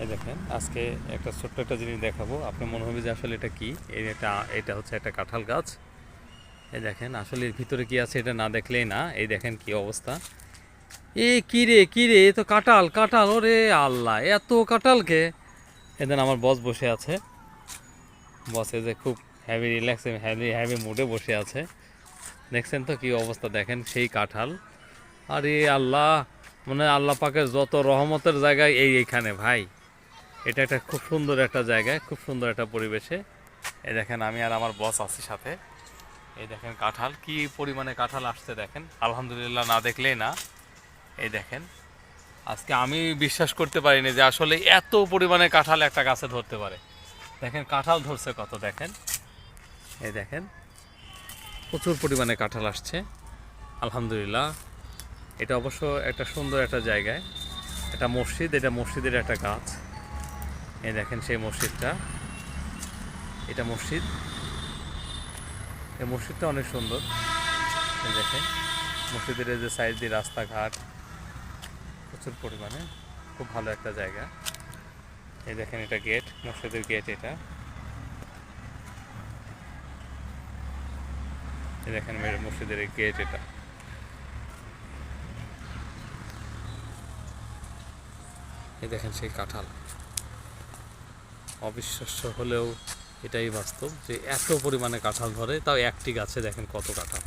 এই দেখেন আজকে একটা ছোট্ট একটা জিনিস দেখাবো। আপনার মনে হবে যে আসলে এটা কি। এটা হচ্ছে একটা কাঁঠাল গাছ। এই দেখেন আসলে এর ভিতরে কি আছে এটা না দেখলেই না। এই দেখেন কি অবস্থা। কি রে কি রে, এ তো কাঁঠাল কাঁঠাল, ওরে আল্লাহ, এত কাঁঠালকে। এদিন আমার বস বসে আছে। বসে যে খুব হ্যাভি রিল্যাক্স, হ্যাভি হ্যাভি মুডে বসে আছে। দেখছেন তো কি অবস্থা, দেখেন সেই কাঁঠাল। আরে আল্লাহ, মানে আল্লাহ পাকের যত রহমতের জায়গায় এইখানে ভাই। এটা একটা খুব সুন্দর একটা জায়গায়, খুব সুন্দর একটা পরিবেশে। এই দেখেন আমি আর আমার বস আছি সাথে। এই দেখেন কাঁঠাল, কি পরিমাণে কাঁঠাল আসছে দেখেন, আলহামদুলিল্লাহ না দেখলেই না। এই দেখেন আজকে আমি বিশ্বাস করতে পারিনি যে আসলে এত পরিমাণে কাঁঠাল একটা গাছে ধরতে পারে। দেখেন কাঁঠাল ধরছে কত, দেখেন। এই দেখেন প্রচুর পরিমাণে কাঁঠাল আসছে, আলহামদুলিল্লাহ। এটা অবশ্য একটা সুন্দর একটা জায়গায়, এটা মসজিদ, এটা মসজিদের একটা গাছ। এই দেখেন সেই মসজিদটা, এটা মসজিদ। এই মসজিদটা অনেক সুন্দর। এই দেখেন মসজিদের এই যে সাইড দিয়ে রাস্তাঘাট প্রচুর পরিমাণে, খুব ভালো একটা জায়গা। এই দেখেন এটা গেট, মসজিদের গেট এটা। এই দেখেন মসজিদের এই গেট এটা। এই দেখেন সেই কাঁঠাল। অবিশ্বাস্য হলেও এটাই বাস্তব যে এত পরিমাণে কাঁঠাল ধরে, তাও একটি গাছে দেখেন কত কাঁঠাল।